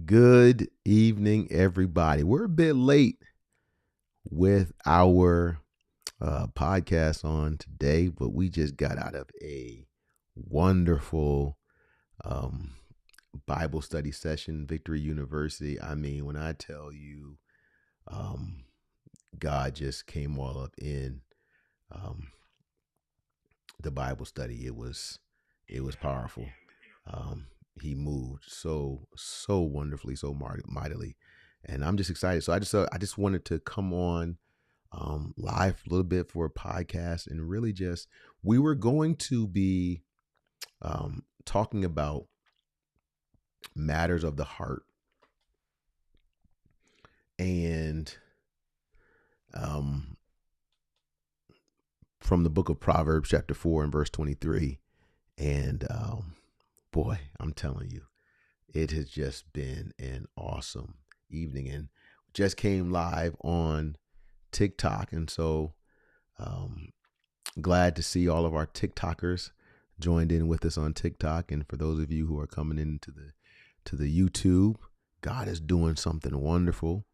Good evening, everybody. We're a bit late with our podcast on today, but we just got out of a wonderful um, Bible study session, Victory University. I mean, when I tell you, um, God just came all up in um, the Bible study. It was powerful. He moved so wonderfully, so mightily, and I'm just excited. So I just wanted to come on live a little bit for a podcast, and really just we were going to be talking about matters of the heart, and um, from the book of Proverbs, chapter 4 and verse 23, and boy, I'm telling you, it has just been an awesome evening, and just came live on TikTok. And so glad to see all of our TikTokers joined in with us on TikTok. And for those of you who are coming into the YouTube, God is doing something wonderful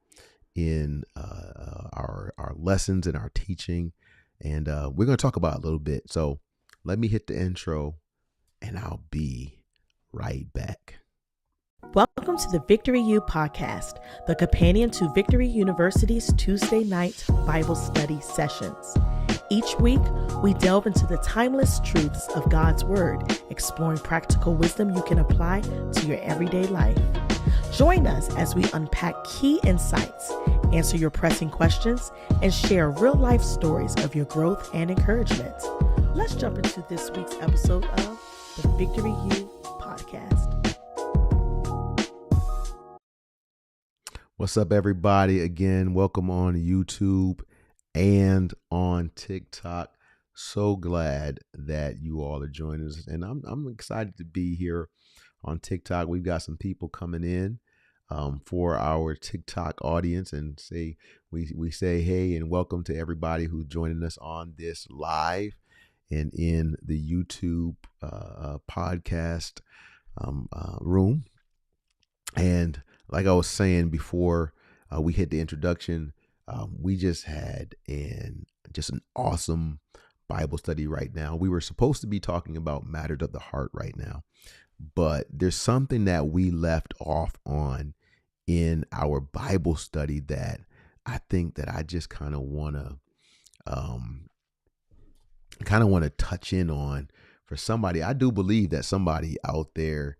in our lessons and our teaching. And we're going to talk about it a little bit. So let me hit the intro and I'll be right back. Welcome to the Victory U podcast, the companion to Victory University's Tuesday night Bible study sessions. Each week, we delve into the timeless truths of God's Word, exploring practical wisdom you can apply to your everyday life. Join us as we unpack key insights, answer your pressing questions, and share real-life stories of your growth and encouragement. Let's jump into this week's episode of the Victory U podcast. What's up, everybody? Again, welcome on YouTube and on TikTok. So glad that you all are joining us, and I'm excited to be here on TikTok. We've got some people coming in for our TikTok audience, and we say hey and welcome to everybody who's joining us on this live and in the YouTube podcast room. And like I was saying before we hit the introduction, we just had an awesome Bible study right now. We were supposed to be talking about matters of the heart right now, but there's something that we left off on in our Bible study that I think that I just kind of want to touch in on for somebody. I do believe that somebody out there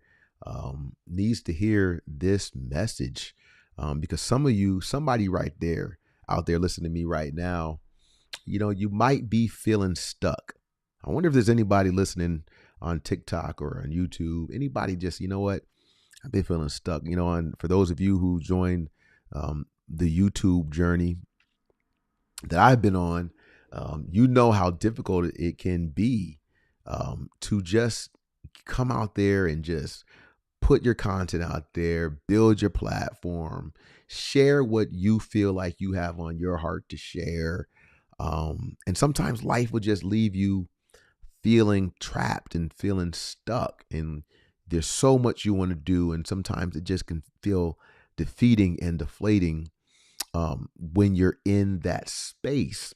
needs to hear this message, because somebody right there out there listening to me right now, you might be feeling stuck. I wonder if there's anybody listening on TikTok or on YouTube, anybody just, what, I've been feeling stuck, and for those of you who joined the YouTube journey that I've been on, how difficult it can be to just come out there and just put your content out there, build your platform, share what you feel like you have on your heart to share. And sometimes life will just leave you feeling trapped and feeling stuck. And there's so much you want to do. And sometimes it just can feel defeating and deflating when you're in that space.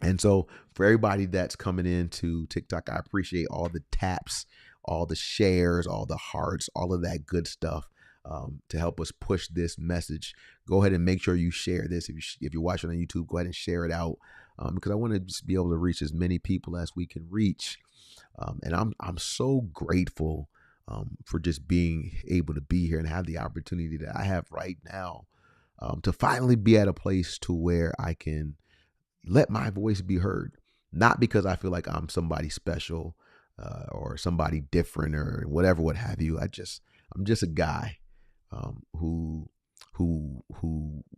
And so for everybody that's coming into TikTok, I appreciate all the taps, all the shares, all the hearts, all of that good stuff to help us push this message. Go ahead and make sure you share this. If you're watching on YouTube, go ahead and share it out because I want to just be able to reach as many people as we can reach. And I'm so grateful for just being able to be here and have the opportunity that I have right now to finally be at a place to where I can let my voice be heard. Not because I feel like I'm somebody special or somebody different or whatever, what have you. I'm just a guy who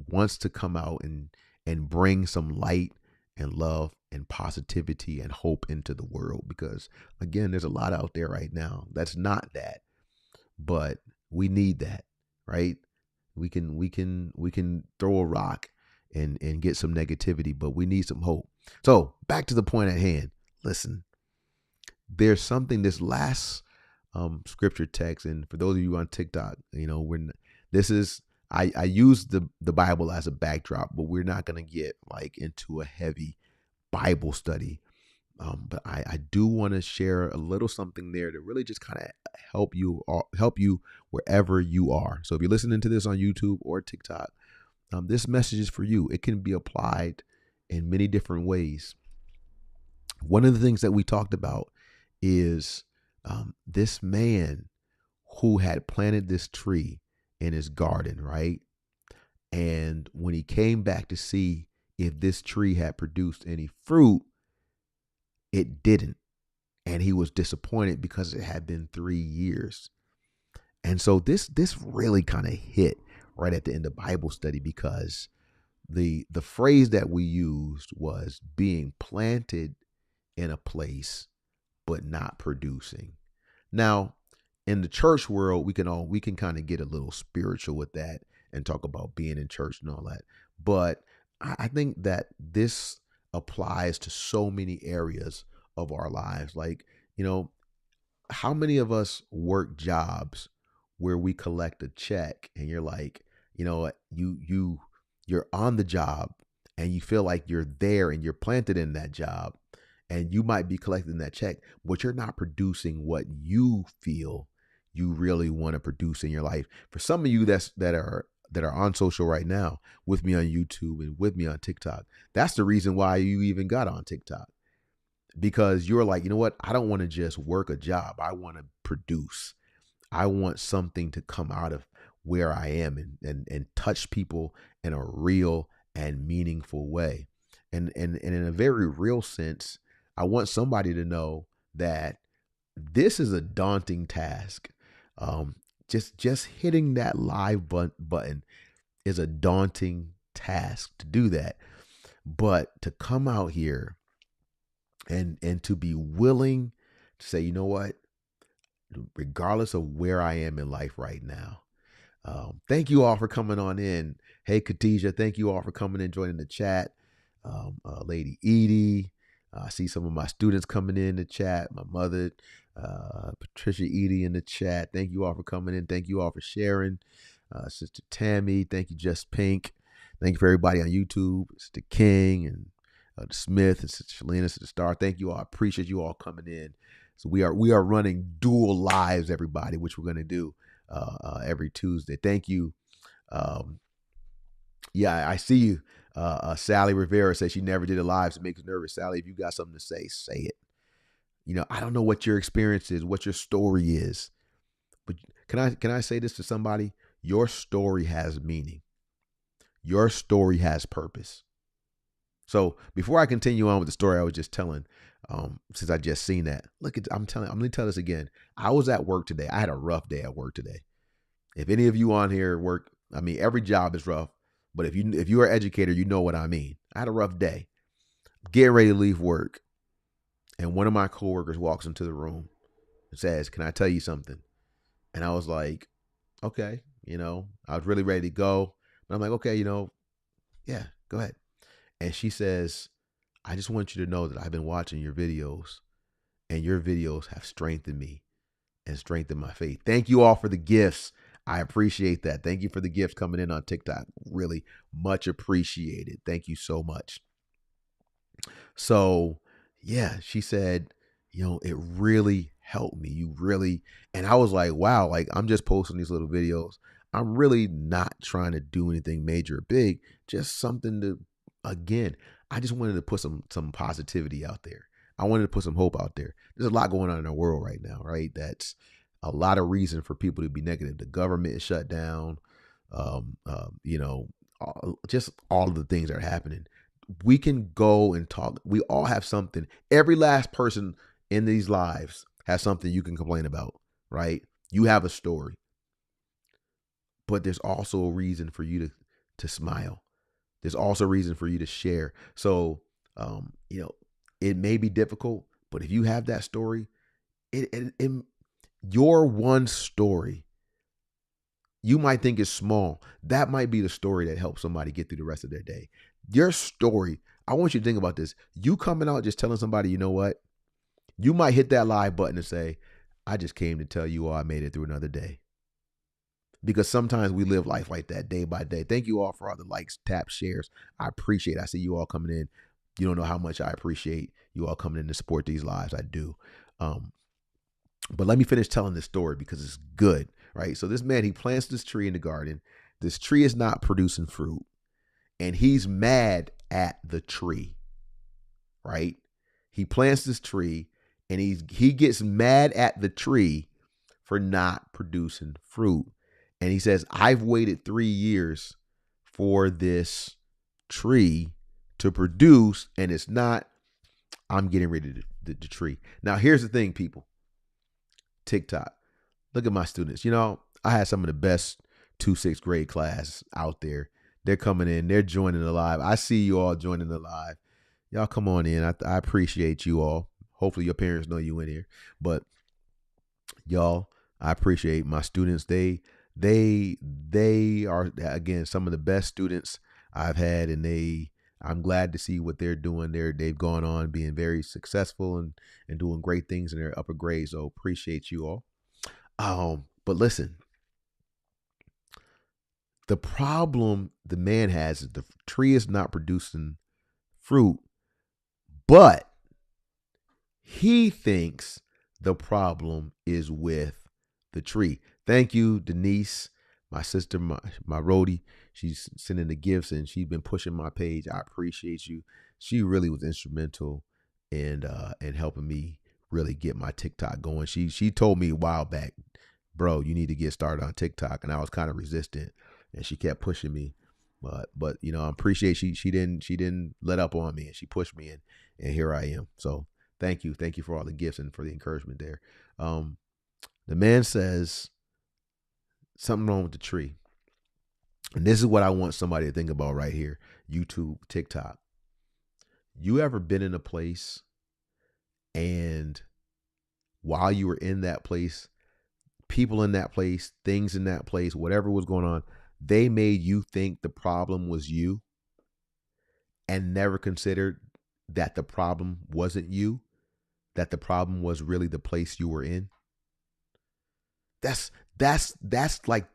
wants to come out and bring some light and love and positivity and hope into the world. Because again, there's a lot out there right now that's not that, but we need that, right? We can throw a rock and get some negativity, but we need some hope. So back to the point at hand. Listen, there's something, this last scripture text, and for those of you on TikTok, This is I use the Bible as a backdrop, but we're not going to get like into a heavy Bible study. But I do want to share a little something there to really just kind of help you wherever you are. So if you're listening to this on YouTube or TikTok, this message is for you. It can be applied in many different ways. One of the things that we talked about is this man who had planted this tree in his garden, right? And when he came back to see if this tree had produced any fruit, it didn't. And he was disappointed because it had been 3 years. And so this really kind of hit right at the end of Bible study, because the phrase that we used was being planted in a place but not producing. Now, in the church world, we can kind of get a little spiritual with that and talk about being in church and all that. But I think that this applies to so many areas of our lives. Like, how many of us work jobs where we collect a check and you're like, you're on the job and you feel like you're there and you're planted in that job, and you might be collecting that check, but you're not producing what you feel you really want to produce in your life. For some of you that are on social right now with me on YouTube and with me on TikTok, that's the reason why you even got on TikTok. Because you're like, you know what? I don't want to just work a job. I want to produce. I want something to come out of where I am and touch people in a real and meaningful way. And in a very real sense, I want somebody to know that this is a daunting task. Just hitting that live button is a daunting task to do that. But to come out here and to be willing to say, you know what, regardless of where I am in life right now, thank you all for coming on in. Hey, Khadijah, thank you all for coming and joining the chat. Lady Eadie, I see some of my students coming in the chat. My mother, Patricia Eadie in the chat. Thank you all for coming in. Thank you all for sharing. Sister Tammy, thank you, Just Pink. Thank you for everybody on YouTube. Sister King and Smith and Sister Shalina, Sister Star. Thank you all. I appreciate you all coming in. So we are running dual lives, everybody, which we're going to do every Tuesday. Thank you. Yeah, I see you. Sally Rivera says she never did a live, so it makes her nervous. Sally, if you got something to say it. I don't know what your experience is, what your story is, but can I say this to somebody? Your story has meaning. Your story has purpose. So before I continue on with the story I was just telling, since I just seen that, I'm going to tell this again. I was at work today. I had a rough day at work today. If any of you on here work, every job is rough, but if you are an educator, you know what I mean. I had a rough day. Getting ready to leave work, and one of my coworkers walks into the room and says, "Can I tell you something?" And I was like, "Okay," I was really ready to go, but I'm like, "Okay, yeah, go ahead." And she says, "I just want you to know that I've been watching your videos, and your videos have strengthened me and strengthened my faith. Thank you all for the gifts. I appreciate that. Thank you for the gifts coming in on TikTok. Really much appreciated. Thank you so much." So yeah, she said, it really helped me. And I was like, wow, like I'm just posting these little videos. I'm really not trying to do anything major or big, just something to, again, I just wanted to put some positivity out there. I wanted to put some hope out there. There's a lot going on in our world right now, right? That's a lot of reason for people to be negative. The government is shut down. Just all of the things that are happening. We can go and talk. We all have something. Every last person in these lives has something you can complain about, right? You have a story. But there's also a reason for you to smile. There's also a reason for you to share. So, it may be difficult, but if you have that story, your one story, you might think is small. That might be the story that helps somebody get through the rest of their day. Your story, I want you to think about this. You coming out just telling somebody, you know what? You might hit that live button and say, "I just came to tell you all I made it through another day." because sometimes we live life like that day by day. Thank you all for all the likes, taps, shares. I appreciate it. I see you all coming in. You don't know how much I appreciate you all coming in to support these lives. I do. But let me finish telling this story because it's good, right? So this man, he plants this tree in the garden. This tree is not producing fruit, and he's mad at the tree, right? He plants this tree, and he gets mad at the tree for not producing fruit. And he says, I've waited 3 years for this tree to produce, and it's not. I'm getting rid of the tree. Now, here's the thing, people. TikTok. Look at my students. I had some of the best 2-6 grade class out there. They're coming in. They're joining the live. I see you all joining the live. Y'all come on in. I appreciate you all. Hopefully your parents know you in here. But y'all, I appreciate my students. They are, again, some of the best students I've had, and I'm glad to see what they're doing. They've gone on being very successful and doing great things in their upper grades. So appreciate you all. But listen, the problem the man has is the tree is not producing fruit, but he thinks the problem is with the tree. Thank you, Denise, my sister, my roadie. She's sending the gifts and she's been pushing my page. I appreciate you. She really was instrumental in helping me really get my TikTok going. She told me a while back, bro, you need to get started on TikTok, and I was kind of resistant, and she kept pushing me. But I appreciate she didn't let up on me, and she pushed me, and here I am. So thank you for all the gifts and for the encouragement there. The man says something wrong with the tree. And this is what I want somebody to think about right here. YouTube, TikTok. You ever been in a place and while you were in that place, people in that place, things in that place, whatever was going on, they made you think the problem was you and never considered that the problem wasn't you, that the problem was really the place you were in? That's like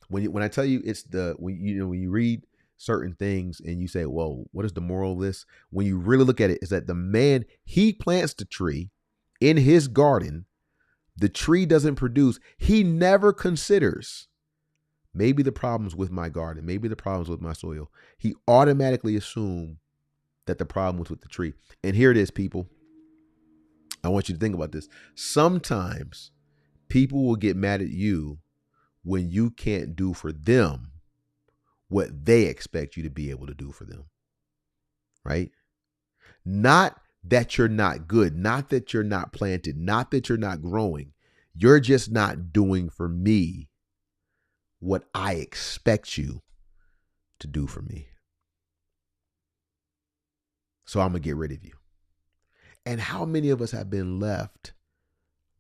when I tell you it's when you read certain things and you say, well, what is the moral of this? When you really look at it, is that the man, he plants the tree in his garden. The tree doesn't produce. He never considers, maybe the problem's with my garden, maybe the problem's with my soil. He automatically assumed that the problem was with the tree. And here it is, people. I want you to think about this. Sometimes people will get mad at you when you can't do for them what they expect you to be able to do for them, right? Not that you're not good, not that you're not planted, not that you're not growing. You're just not doing for me what I expect you to do for me. So I'm going to get rid of you. And how many of us have been left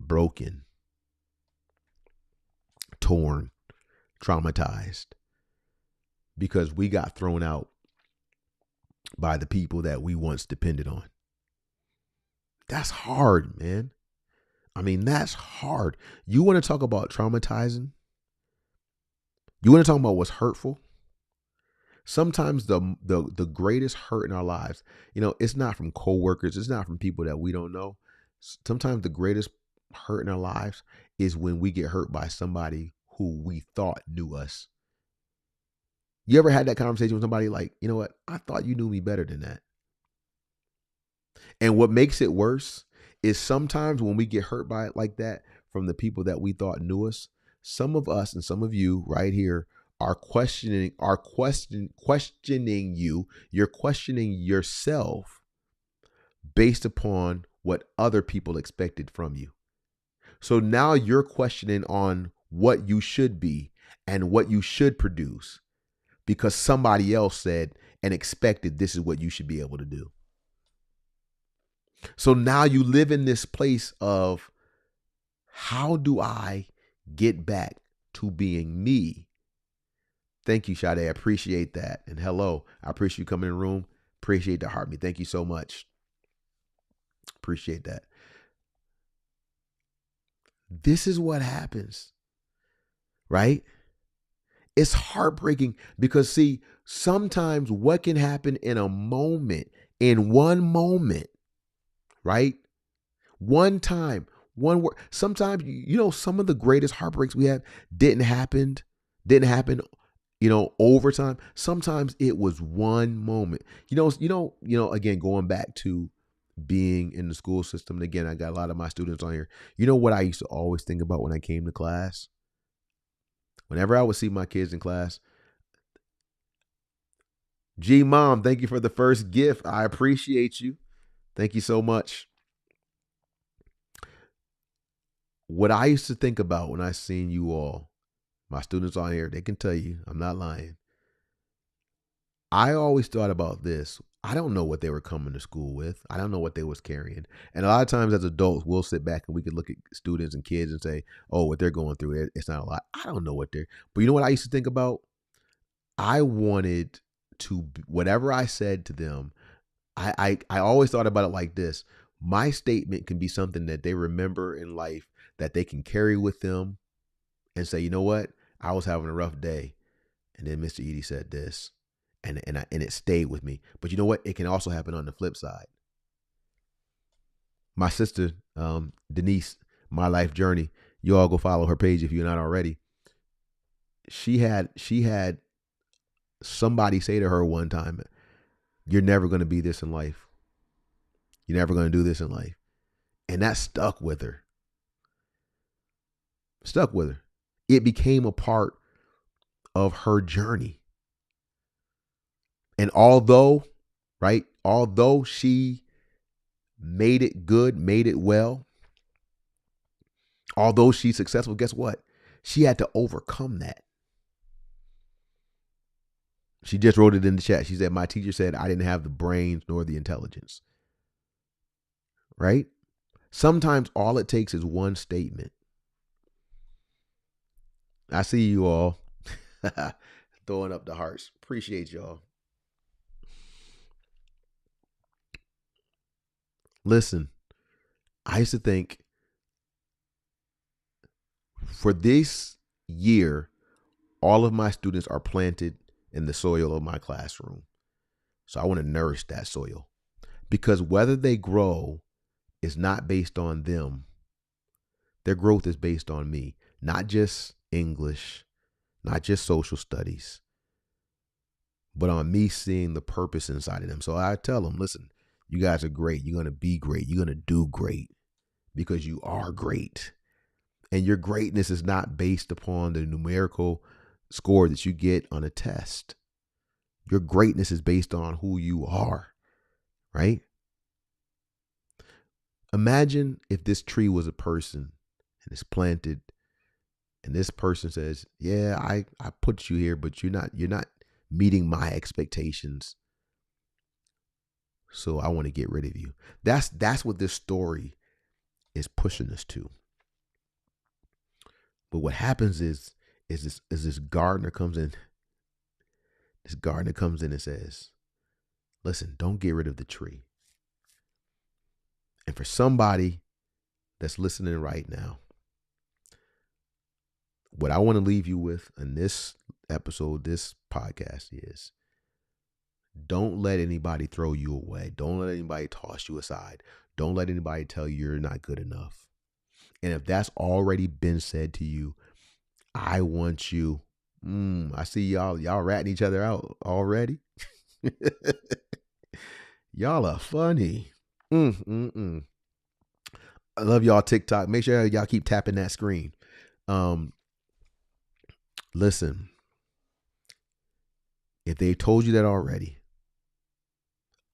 broken, torn, traumatized, because we got thrown out by the people that we once depended on? That's hard, man. I mean, that's hard. You want to talk about traumatizing? You want to talk about what's hurtful? Sometimes the greatest hurt in our lives, it's not from coworkers, it's not from people that we don't know. Sometimes the greatest hurt in our lives is when we get hurt by somebody who we thought knew us. You ever had that conversation with somebody like, you know what? I thought you knew me better than that. And what makes it worse is sometimes when we get hurt by it like that from the people that we thought knew us, some of us and some of you right here are questioning you. You're questioning yourself based upon what other people expected from you. So now you're questioning on what you should be and what you should produce because somebody else said and expected this is what you should be able to do. So now you live in this place of, how do I get back to being me? Thank you, Sade. I appreciate that. And hello, I appreciate you coming in the room. Appreciate the heartbeat. Thank you so much. Appreciate that. This is what happens, right? It's heartbreaking because, see, sometimes what can happen in a moment, in one moment, right? One time, one word. Sometimes, some of the greatest heartbreaks we have didn't happen, over time. Sometimes it was one moment. Again, going back to being in the school system, and again, I got a lot of my students on here. You know what I used to always think about when I came to class? Whenever I would see my kids in class, G Mom, thank you for the first gift. I appreciate you. Thank you so much. What I used to think about when I seen you all, my students on here, they can tell you, I'm not lying. I always thought about this. I don't know what they were coming to school with. I don't know what they was carrying. And a lot of times as adults, we'll sit back and we could look at students and kids and say, oh, what they're going through, it's not a lot. I don't know what they're, but you know what I used to think about? I wanted to, whatever I said to them, I always thought about it like this. My statement can be something that they remember in life that they can carry with them and say, you know what? I was having a rough day. And then Mr. Eadie said this. And it stayed with me. But you know what? It can also happen on the flip side. My sister, Denise, My Life Journey, you all go follow her page if you're not already. She had somebody say to her one time, you're never going to be this in life. You're never going to do this in life. And that stuck with her. It became a part of her journey. And although she made it good, made it well, although she's successful, guess what? She had to overcome that. She just wrote it in the chat. She said, my teacher said I didn't have the brains nor the intelligence. Right? Sometimes all it takes is one statement. I see you all throwing up the hearts. Appreciate y'all. Listen, I used to think for this year, all of my students are planted in the soil of my classroom. So I want to nourish that soil, because whether they grow is not based on them. Their growth is based on me, not just English, not just social studies, but on me seeing the purpose inside of them. So I tell them, listen, you guys are great. You're going to be great. You're going to do great because you are great. And your greatness is not based upon the numerical score that you get on a test. Your greatness is based on who you are, right? Imagine if this tree was a person and it's planted, and this person says, yeah, I put you here, but you're not meeting my expectations. So I want to get rid of you. That's what this story is pushing us to. But what happens is this gardener comes in. This gardener comes in and says, listen, don't get rid of the tree. And for somebody that's listening right now, what I want to leave you with in this episode, this podcast, is don't let anybody throw you away. Don't let anybody toss you aside. Don't let anybody tell you you're not good enough. And if that's already been said to you, I want you. I see y'all ratting each other out already. Y'all are funny. I love y'all TikTok. Make sure y'all keep tapping that screen. Listen, if they told you that already,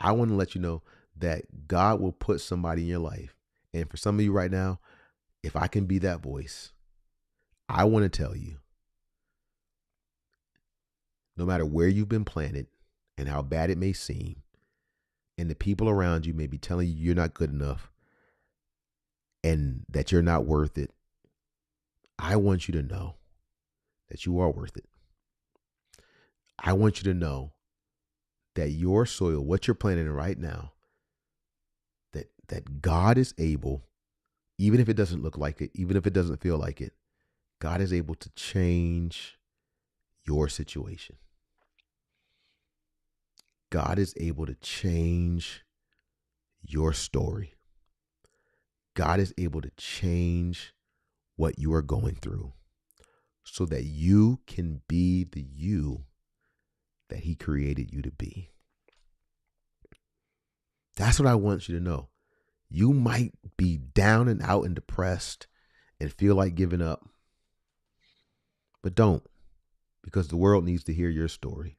I want to let you know that God will put somebody in your life. And for some of you right now, if I can be that voice, I want to tell you, no matter where you've been planted and how bad it may seem, and the people around you may be telling you you're not good enough and that you're not worth it, I want you to know that you are worth it. I want you to know that your soil, what you're planting right now, that God is able, even if it doesn't look like it, even if it doesn't feel like it, God is able to change your situation. God is able to change your story. God is able to change what you are going through so that you can be the you that he created you to be. That's what I want you to know. You might be down and out and depressed and feel like giving up, but don't, because the world needs to hear your story.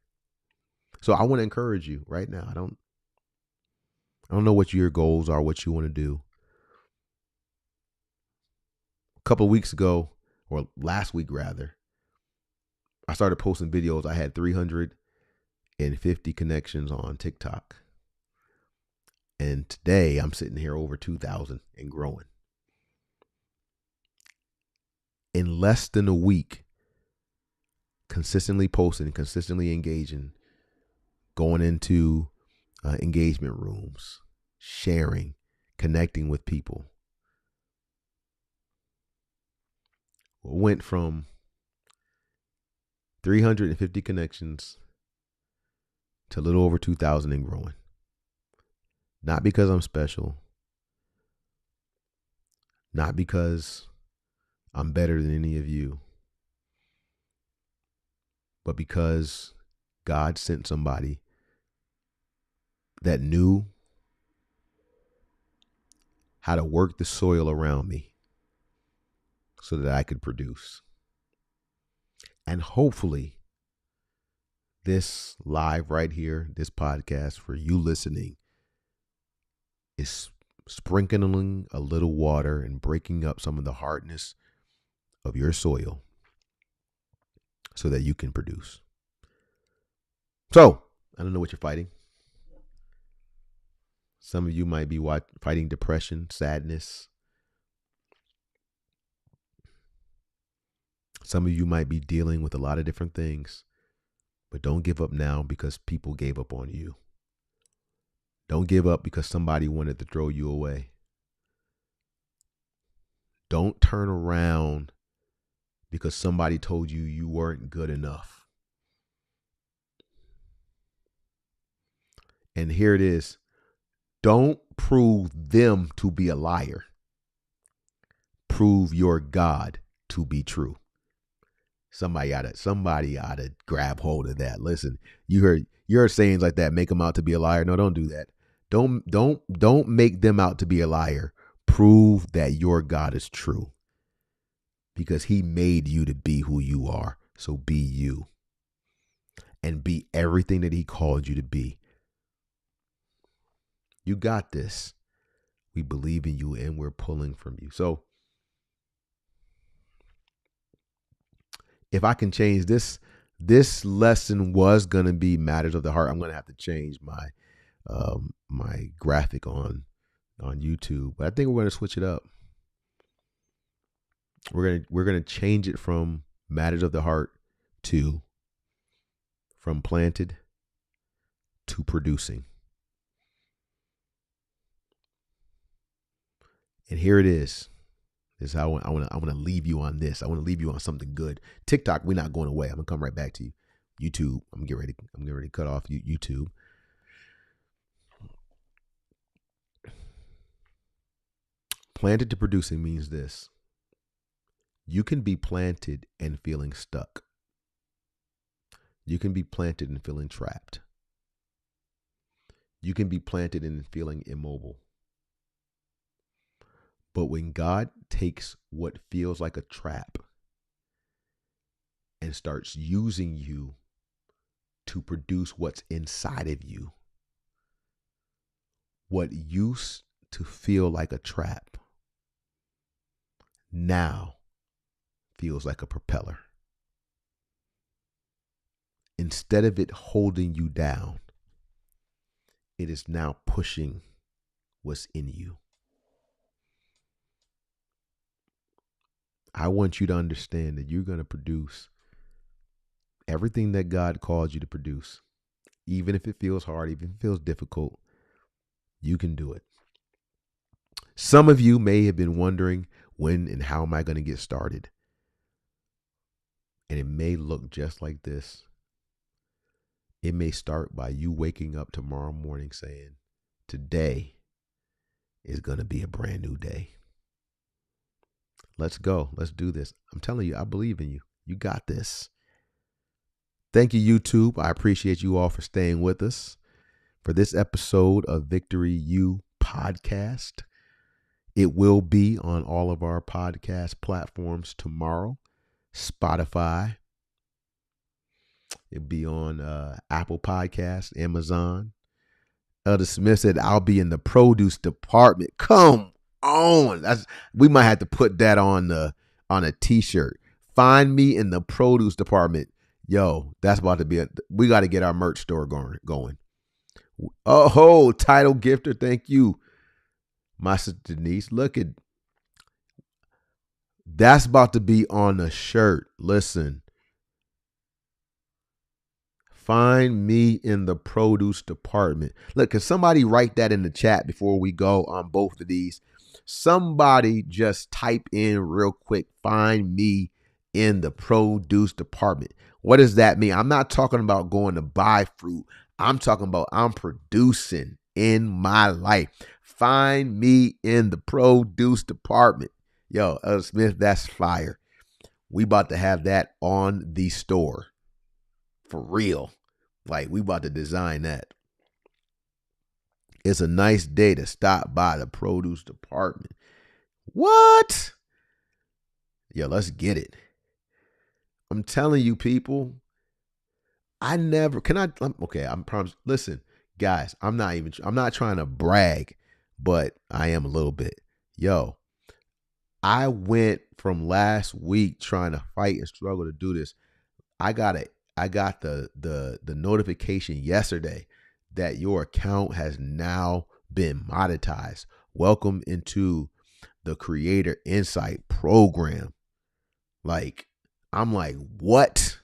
So I want to encourage you right now. I don't know what your goals are, what you want to do. A couple of weeks ago, or last week rather, I started posting videos. I had 350 connections on TikTok. And today I'm sitting here over 2,000 and growing. In less than a week, consistently posting, consistently engaging, going into engagement rooms, sharing, connecting with people. Went from 350 connections to a little over 2,000 and growing. Not because I'm special. Not because I'm better than any of you. But because God sent somebody that knew how to work the soil around me so that I could produce. And hopefully, this live right here, this podcast for you listening, is sprinkling a little water and breaking up some of the hardness of your soil so that you can produce. So, I don't know what you're fighting. Some of you might be fighting depression, sadness. Some of you might be dealing with a lot of different things, but don't give up now because people gave up on you. Don't give up because somebody wanted to throw you away. Don't turn around because somebody told you you weren't good enough. And here it is. Don't prove them to be a liar. Prove your God to be true. Somebody ought to grab hold of that. Listen, you heard your sayings like that, make them out to be a liar. No, don't do that. Don't make them out to be a liar. Prove that your God is true. Because he made you to be who you are. So be you. And be everything that he called you to be. You got this. We believe in you and we're pulling from you. So if I can change this lesson was going to be matters of the heart. I'm going to have to change my my graphic on YouTube, but I think we're going to switch it up. We're going to change it from matters of the heart to from planted to producing. And here it is. This is how I want to leave you on this. I want to leave you on something good. TikTok, we're not going away. I'm gonna come right back to you. YouTube, I'm getting ready to cut off YouTube. Planted to producing means this. You can be planted and feeling stuck. You can be planted and feeling trapped. You can be planted and feeling immobile. But when God takes what feels like a trap and starts using you to produce what's inside of you, what used to feel like a trap now feels like a propeller. Instead of it holding you down, it is now pushing what's in you. I want you to understand that you're going to produce everything that God called you to produce. Even if it feels hard, even if it feels difficult, you can do it. Some of you may have been wondering when and how am I going to get started? And it may look just like this. It may start by you waking up tomorrow morning saying, today is going to be a brand new day. Let's go. Let's do this. I'm telling you, I believe in you. You got this. Thank you, YouTube. I appreciate you all for staying with us for this episode of Victory U Podcast. It will be on all of our podcast platforms tomorrow. Spotify. It'll be on Apple Podcasts, Amazon. Elder Smith said, I'll be in the produce department. Come on. We might have to put that on a t-shirt. Find me in the produce department. Yo, that's about to be we got to get our merch store going. Oh, title gifter. Thank you, my sister Denise. Look at that's about to be on a shirt. Listen. Find me in the produce department. Look, can somebody write that in the chat before we go on both of these? Somebody just type in real quick, find me in the produce department. What does that mean? I'm not talking about going to buy fruit. I'm talking about I'm producing in my life. Find me in the produce department. Yo, Elder Smith, that's fire. We about to have that on the store. For real. Like, we about to design that. It's a nice day to stop by the produce department. What? Yeah, let's get it. I'm telling you, people. I promise. Listen, guys, I'm not trying to brag, but I am a little bit. Yo, I went from last week trying to fight and struggle to do this. I got the notification yesterday that your account has now been monetized. Welcome into the Creator Insight program. Like, I'm like, what?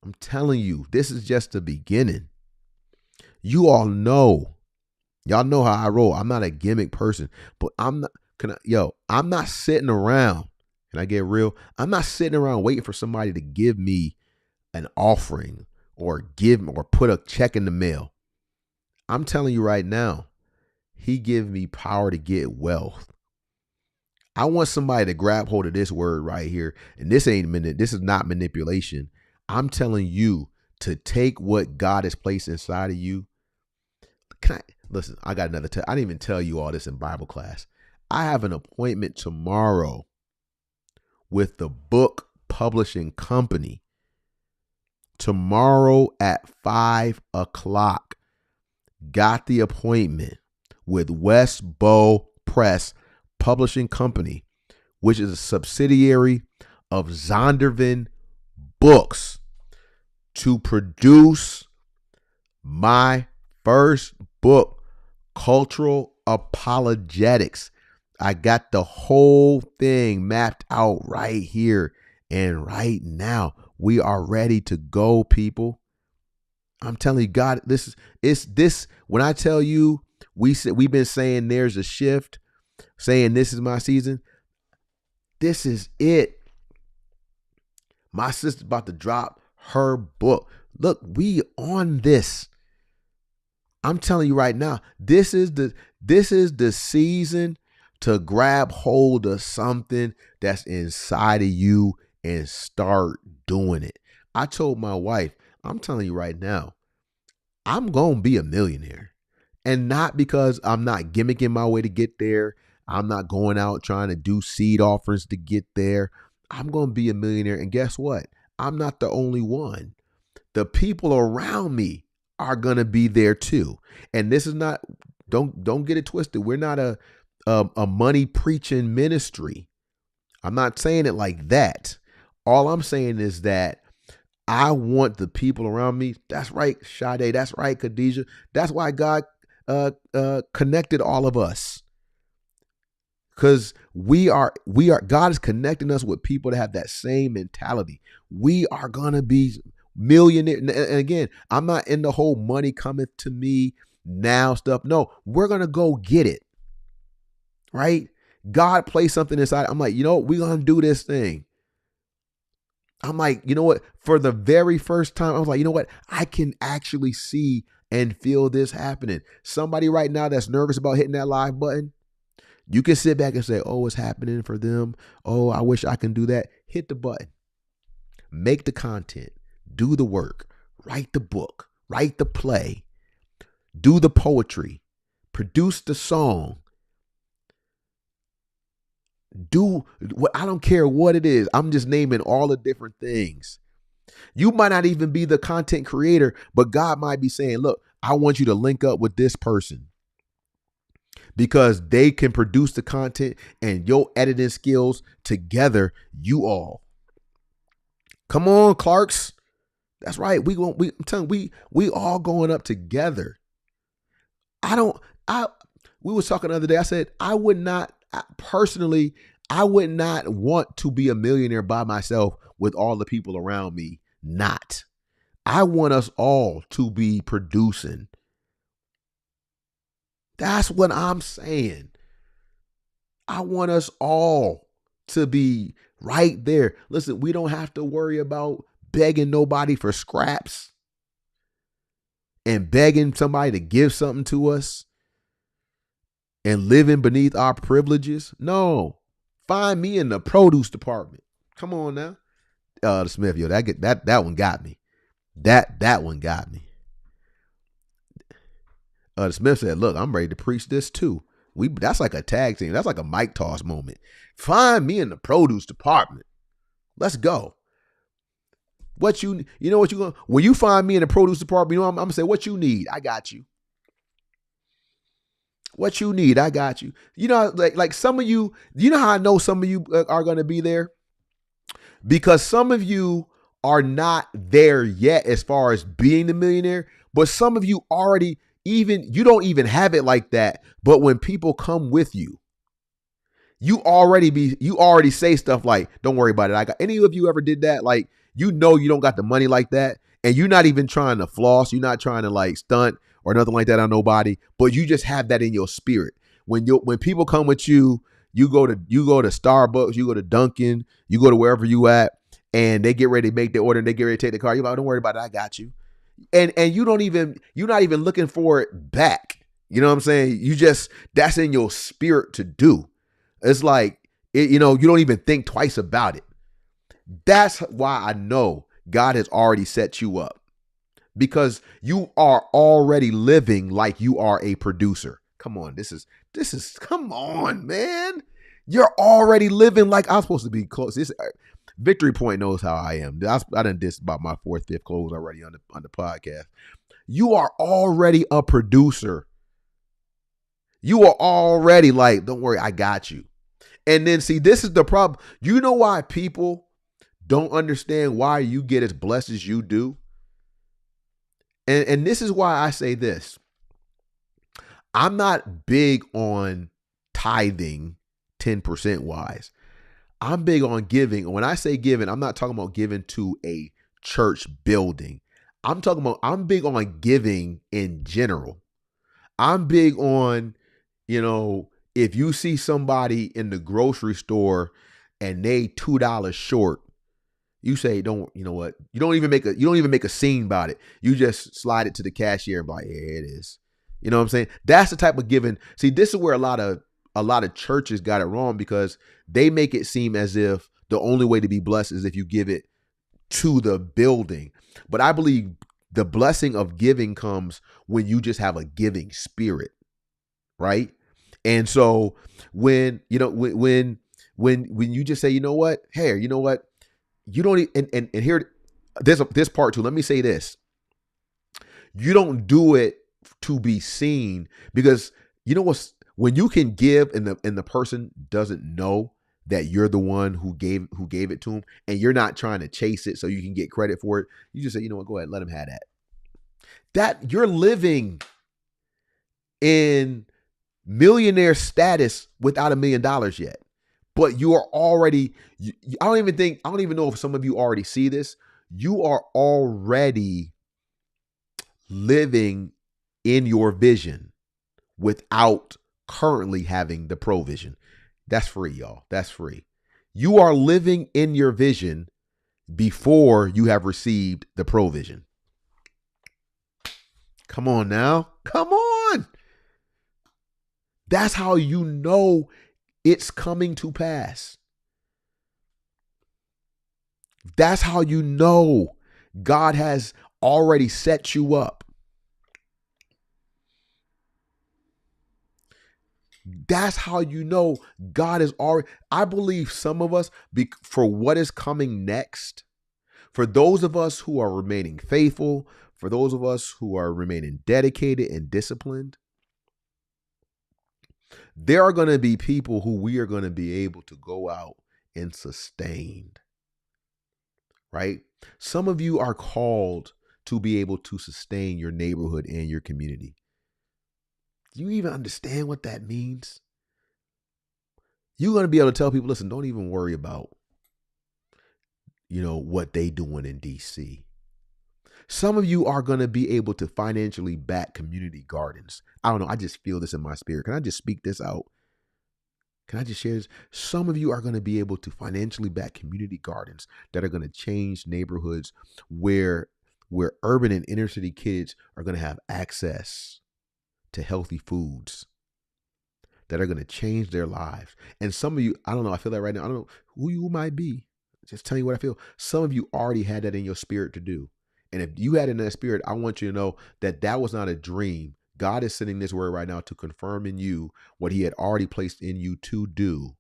I'm telling you, this is just the beginning. You all know. Y'all know how I roll. I'm not a gimmick person, but I'm not sitting around. Can I get real? I'm not sitting around waiting for somebody to give me an offering or put a check in the mail. I'm telling you right now, he gives me power to get wealth. I want somebody to grab hold of this word right here. And this is not manipulation. I'm telling you to take what God has placed inside of you. Listen, I got another I didn't even tell you all this in Bible class. I have an appointment tomorrow with the book publishing company. Tomorrow at 5:00. Got the appointment with West Bow Press Publishing Company, which is a subsidiary of Zondervan Books, to produce my first book, Cultural Apologetics. I got the whole thing mapped out right here and right now. We are ready to go, people. I'm telling you, God, when I tell you, we've been saying there's a shift, saying this is my season. This is it. My sister's about to drop her book. Look, we on this. I'm telling you right now, this is the season to grab hold of something that's inside of you and start doing it. I told my wife, I'm telling you right now, I'm going to be a millionaire. And not because I'm not gimmicking my way to get there. I'm not going out trying to do seed offerings to get there. I'm going to be a millionaire. And guess what? I'm not the only one. The people around me are going to be there too. And this is not, don't get it twisted. We're not a money preaching ministry. I'm not saying it like that. All I'm saying is that I want the people around me. That's right, Sade. That's right, Khadijah. That's why God connected all of us. Because God is connecting us with people that have that same mentality. We are going to be millionaires. And again, I'm not in the whole money cometh to me now stuff. No, we're going to go get it. Right? God placed something inside. I'm like, we're going to do this thing. I'm like, you know what? For the very first time, I was like, you know what? I can actually see and feel this happening. Somebody right now that's nervous about hitting that live button, you can sit back and say, oh, it's happening for them. Oh, I wish I can do that. Hit the button. Make the content. Do the work. Write the book. Write the play. Do the poetry. Produce the song. Do what, I don't care what it is. I'm just naming all the different things. You might not even be the content creator, but God might be saying, look, I want you to link up with this person because they can produce the content and your editing skills together. You all. Come on, Clarks. That's right. I'm telling you, we all going up together. We was talking the other day. I said, I would not want to be a millionaire by myself with all the people around me. Not. I want us all to be producing. That's what I'm saying. I want us all to be right there. Listen, we don't have to worry about begging nobody for scraps and begging somebody to give something to us and living beneath our privileges. No. Find me in the produce department. Come on now. The Smith, yo, that one got me. That one got me. The Smith said, look, I'm ready to preach this too. That's like a tag team. That's like a mic toss moment. Find me in the produce department. Let's go. When you find me in the produce department, I'm gonna say, what you need? I got you. What you need? I got you. Like some of you, you know how I know some of you are going to be there? Because some of you are not there yet as far as being the millionaire, but some of you already you don't even have it like that. But when people come with you, you already say stuff like, don't worry about it. Any of you ever did that? Like, you don't got the money like that. And you're not even trying to floss. You're not trying to like stunt or nothing like that on nobody, but you just have that in your spirit. When people come with you, you go to Starbucks, you go to Dunkin', you go to wherever you at, and they get ready to make their order and they get ready to take the car. You're like, don't worry about it, I got you. And you're not even looking for it back. You know what I'm saying? That's in your spirit to do. It's like, you don't even think twice about it. That's why I know God has already set you up, because you are already living like you are a producer. Come on. Come on, man. You're already living like I'm supposed to be close. Victory Point knows how I am. I done this about my 4th, 5th close already on the podcast. You are already a producer. You are already like, don't worry, I got you. And then see, this is the problem. You know why people don't understand why you get as blessed as you do? And this is why I say this. I'm not big on tithing 10% wise. I'm big on giving. And when I say giving, I'm not talking about giving to a church building. I'm big on giving in general. I'm big on, if you see somebody in the grocery store and they $2 short, you say, you know what? You don't even make a scene about it. You just slide it to the cashier and be like, yeah, it is. You know what I'm saying? That's the type of giving. See, this is where a lot of churches got it wrong, because they make it seem as if the only way to be blessed is if you give it to the building. But I believe the blessing of giving comes when you just have a giving spirit, right? And so when you just say, you know what? Hey, you know what? You don't, and here, this part too. Let me say this. You don't do it to be seen, because when you can give and the person doesn't know that you're the one who gave it to them, and you're not trying to chase it so you can get credit for it. You just say, you know what, go ahead, let them have that. That you're living in millionaire status without $1 million yet. But you are already, I don't even know if some of you already see this. You are already living in your vision without currently having the provision. That's free, y'all. That's free. You are living in your vision before you have received the provision. Come on now. Come on. That's how you know it's coming to pass. That's how you know God has already set you up. That's how you know God is already. I believe some of us, for what is coming next, for those of us who are remaining faithful, for those of us who are remaining dedicated and disciplined, there are going to be people who we are going to be able to go out and sustain. Right? Some of you are called to be able to sustain your neighborhood and your community. Do you even understand what that means? You're going to be able to tell people, listen, don't even worry about, what they doing in DC. Some of you are going to be able to financially back community gardens. I don't know. I just feel this in my spirit. Can I just speak this out? Can I just share this? Some of you are going to be able to financially back community gardens that are going to change neighborhoods where urban and inner city kids are going to have access to healthy foods that are going to change their lives. And some of you, I don't know, I feel that right now. I don't know who you might be. Just tell you what I feel. Some of you already had that in your spirit to do. And if you had it in that spirit, I want you to know that that was not a dream. God is sending this word right now to confirm in you what he had already placed in you to do.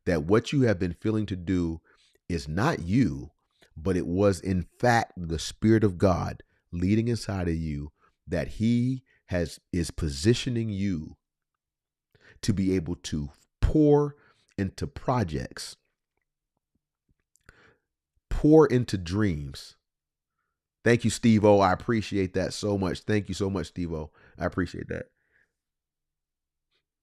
That what you have been feeling to do is not you, but it was in fact the Spirit of God leading inside of you, that he is positioning you to be able to pour into projects, pour into dreams. Thank you, Steve-O. I appreciate that so much. Thank you so much, Steve-O. I appreciate that.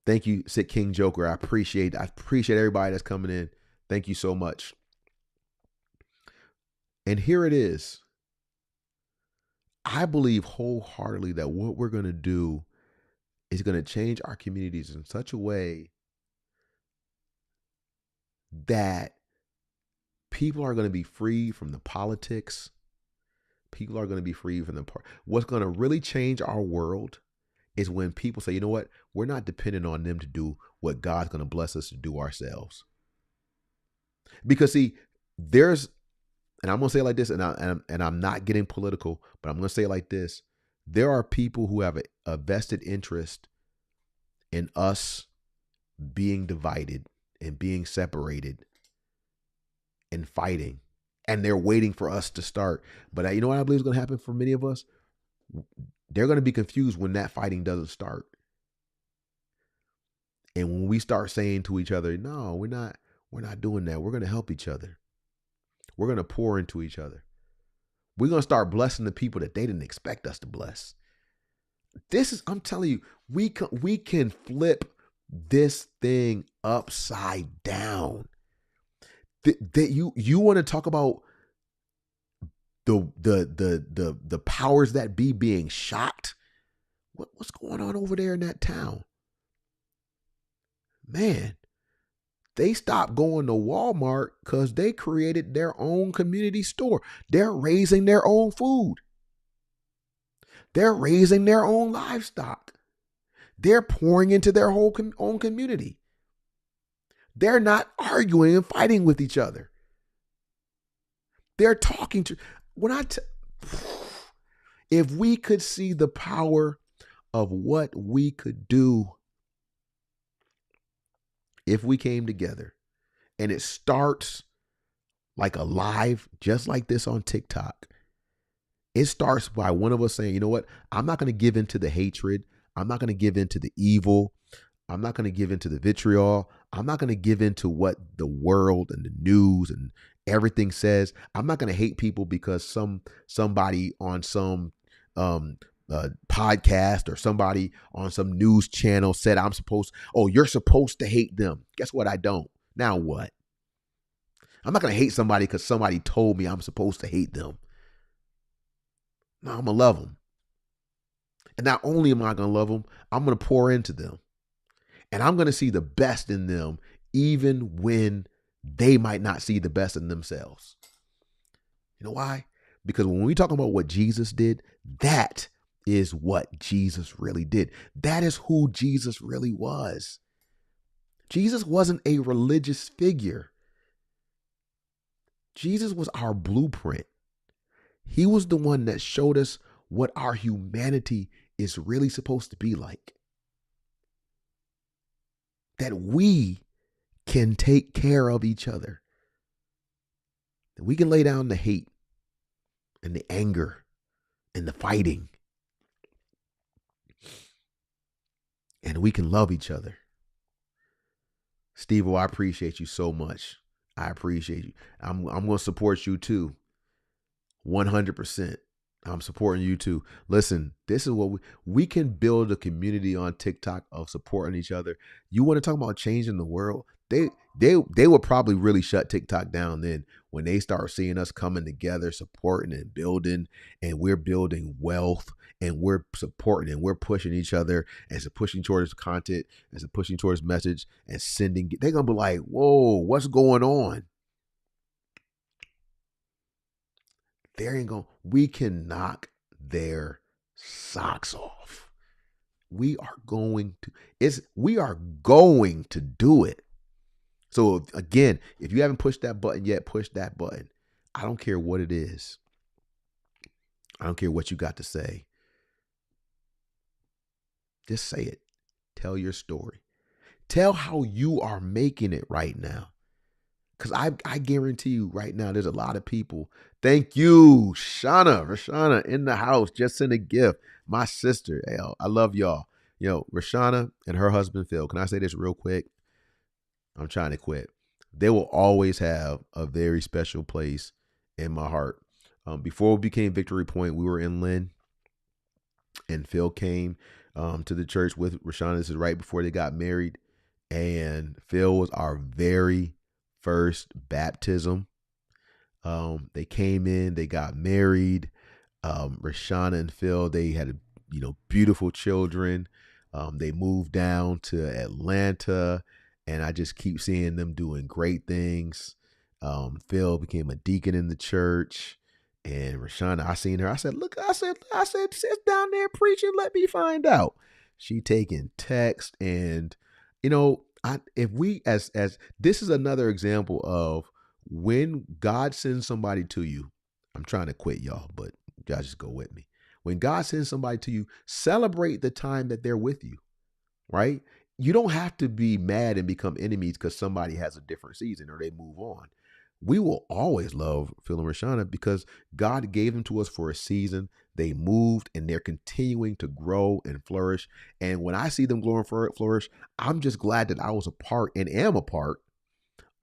Thank you, Sick King Joker. I appreciate everybody that's coming in. Thank you so much. And here it is. I believe wholeheartedly that what we're going to do is going to change our communities in such a way that people are going to be free from the politics. People are going to be free from the part. What's going to really change our world is when people say, you know what, we're not dependent on them to do what God's going to bless us to do ourselves. Because see, and I'm going to say it like this, and I'm not getting political, but I'm going to say it like this. There are people who have a vested interest in us being divided and being separated and fighting. And they're waiting for us to start. But you know what I believe is going to happen for many of us? They're going to be confused when that fighting doesn't start. And when we start saying to each other, no, we're not doing that. We're going to help each other. We're going to pour into each other. We're going to start blessing the people that they didn't expect us to bless. I'm telling you, we can flip this thing upside down. You want to talk about the powers that be being shocked? What's going on over there in that town? Man, they stopped going to Walmart because they created their own community store. They're raising their own food. They're raising their own livestock. They're pouring into their own community. They're not arguing and fighting with each other. They're talking to. If we could see the power of what we could do if we came together, and it starts like a live, just like this on TikTok. It starts by one of us saying, you know what? I'm not going to give in to the hatred. I'm not going to give in to the evil. I'm not going to give in to the vitriol. I'm not going to give in to what the world and the news and everything says. I'm not going to hate people because somebody on some podcast or somebody on some news channel said you're supposed to hate them. Guess what? I don't. Now what? I'm not going to hate somebody because somebody told me I'm supposed to hate them. No, I'm going to love them. And not only am I going to love them, I'm going to pour into them. And I'm going to see the best in them, even when they might not see the best in themselves. You know why? Because when we talk about what Jesus did, that is what Jesus really did. That is who Jesus really was. Jesus wasn't a religious figure. Jesus was our blueprint. He was the one that showed us what our humanity is really supposed to be like. That we can take care of each other. That we can lay down the hate and the anger and the fighting. And we can love each other. Steve, I appreciate you so much. I appreciate you. I'm going to support you too. 100%. I'm supporting you too. Listen, this is what we can build a community on TikTok of supporting each other. You want to talk about changing the world? They will probably really shut TikTok down then when they start seeing us coming together, supporting and building, and we're building wealth, and we're supporting and we're pushing each other and pushing towards content and pushing towards message and sending. They're gonna be like, "Whoa, what's going on?" We can knock their socks off. We are going to do it. So again, if you haven't pushed that button yet, push that button. I don't care what it is. I don't care what you got to say. Just say it. Tell your story. Tell how you are making it right now. Because I guarantee you right now, there's a lot of people. Thank you, Rashana in the house. Just sent a gift. My sister, I love y'all. Rashana and her husband, Phil. Can I say this real quick? I'm trying to quit. They will always have a very special place in my heart. Before we became Victory Point, we were in Lynn, and Phil came to the church with Rashana. This is right before they got married. And Phil was our very first baptism. They came in, they got married. Rashana and Phil, they had beautiful children. They moved down to Atlanta, and I just keep seeing them doing great things. Phil became a deacon in the church, and Rashana, I seen her. I said, "Look, I said, sit down there preaching. Let me find out." She taking text, and if we as this is another example of when God sends somebody to you. I'm trying to quit, y'all, but y'all just go with me. When God sends somebody to you, celebrate the time that they're with you, right? You don't have to be mad and become enemies because somebody has a different season or they move on. We will always love Phil and Rashana because God gave them to us for a season. They moved and they're continuing to grow and flourish. And when I see them grow and flourish, I'm just glad that I was a part and am a part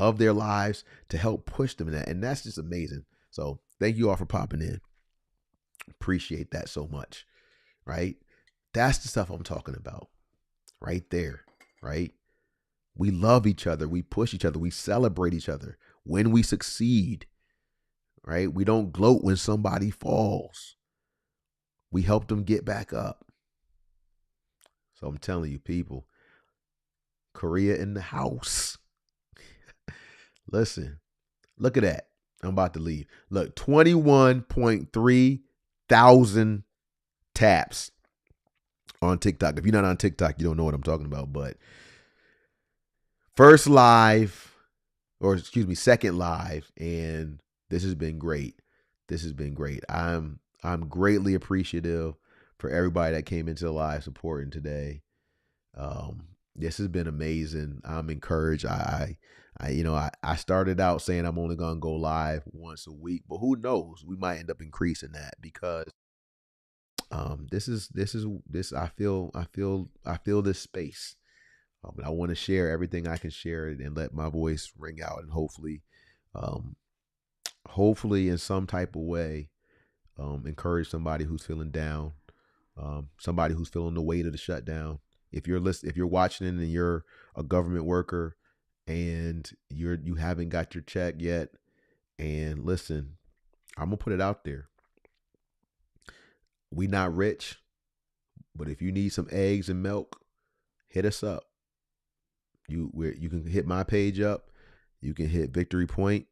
of their lives to help push them in that. And that's just amazing. So thank you all for popping in. Appreciate that so much, right? That's the stuff I'm talking about right there, right? We love each other. We push each other. We celebrate each other when we succeed, right? We don't gloat when somebody falls. We help them get back up. So I'm telling you, people, Korea in the house. Listen, look at that. I'm about to leave. Look, 21.3 thousand taps on TikTok. If you're not on TikTok, you don't know what I'm talking about. But second live, and this has been great. This has been great. I'm greatly appreciative for everybody that came into the live supporting today. This has been amazing. I'm encouraged. I started out saying I'm only gonna go live once a week, but who knows? We might end up increasing that because this I feel this space. I want to share everything I can share and let my voice ring out, and hopefully in some type of way encourage somebody who's feeling down, somebody who's feeling the weight of the shutdown. If you're watching and you're a government worker and you haven't got your check yet, and listen, I'm gonna put it out there. We not rich, but if you need some eggs and milk, hit us up. You can hit my page up. You can hit Victory Point,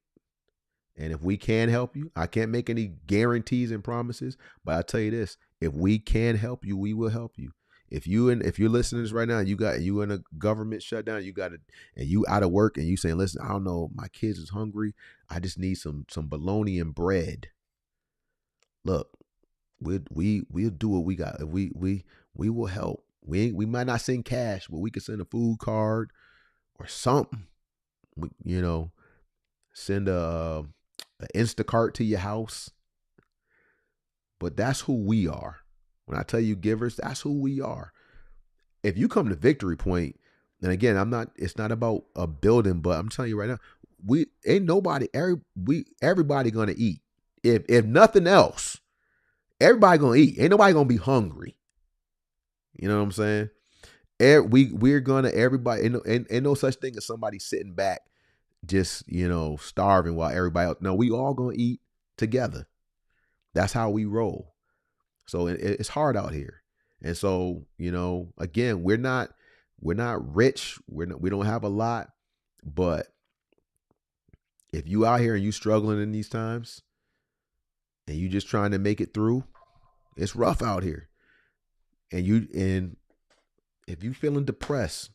And if we can help you, I can't make any guarantees and promises, but I'll tell you this: if we can help you, we will help you. If you're listening to this right now, and you in a government shutdown, and you out of work, and you saying, listen, I don't know, my kids is hungry, I just need some bologna and bread. Look, we'll do what we got. We will help. We might not send cash, but we can send a food card or something. Send a Instacart to your house. But that's who we are. When I tell you givers, that's who we are. If you come to Victory Point, and again, it's not about a building, but I'm telling you right now, everybody gonna eat. If nothing else, everybody gonna eat. Ain't nobody gonna be hungry. You know what I'm saying? We're gonna, everybody, ain't no such thing as somebody sitting back just, starving while everybody else. No, we all gonna eat together. That's how we roll. So it's hard out here. And so, again, we're not rich. We don't have a lot, but if you out here and you struggling in these times and you just trying to make it through, it's rough out here. And if you feeling depressed,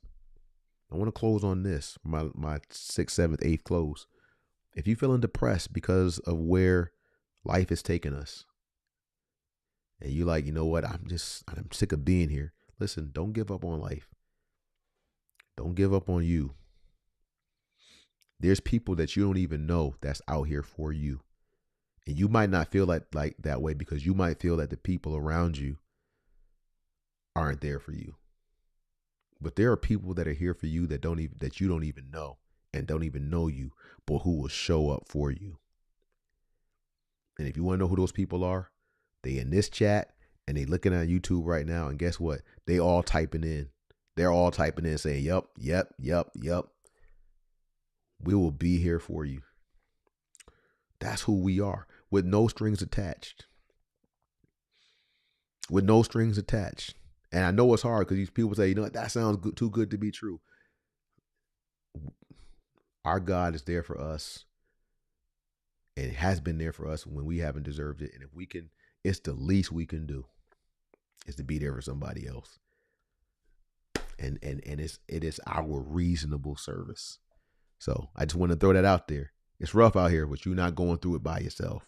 I want to close on this, my 6th, 7th, 8th close. If you feeling depressed because of where life has taken us, and you like, you know what, I'm sick of being here. Listen, don't give up on life. Don't give up on you. There's people that you don't even know that's out here for you. And you might not feel like that way because you might feel that the people around you aren't there for you. But there are people that are here for you that you don't even know and don't even know you, but who will show up for you. And if you want to know who those people are, they in this chat and they looking at YouTube right now. And guess what? They all typing in. They're all typing in saying, yep. We will be here for you. That's who we are, with no strings attached. With no strings attached. And I know it's hard because these people say, that sounds good, too good to be true. Our God is there for us. And it has been there for us when we haven't deserved it. And if we can, it's the least we can do is to be there for somebody else. And it is our reasonable service. So I just want to throw that out there. It's rough out here, but you're not going through it by yourself.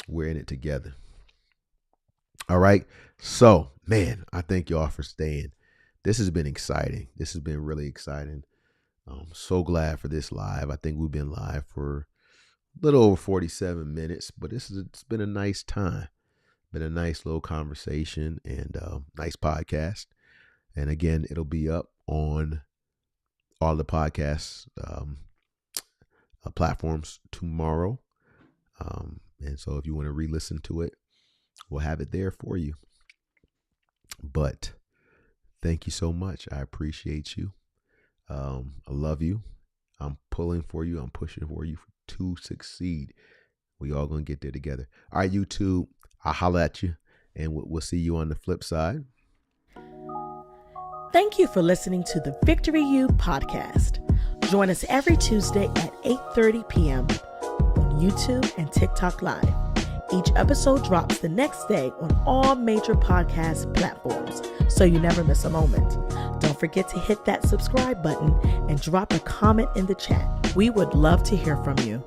We're in it together. All right. So, man, I thank y'all for staying. This has been exciting. This has been really exciting. I'm so glad for this live. I think we've been live for a little over 47 minutes, but it's been a nice time. Been a nice little conversation and nice podcast. And again, it'll be up on all the podcast platforms tomorrow. And so if you want to re-listen to it, we'll have it there for you. But thank you so much. I appreciate you. I love you. I'm pulling for you. I'm pushing for you to succeed. We all going to get there together. All right, YouTube, I'll holler at you and we'll see you on the flip side. Thank you for listening to the Victory U podcast. Join us every Tuesday at 8:30 p.m. on YouTube and TikTok Live. Each episode drops the next day on all major podcast platforms, so you never miss a moment. Don't forget to hit that subscribe button and drop a comment in the chat. We would love to hear from you.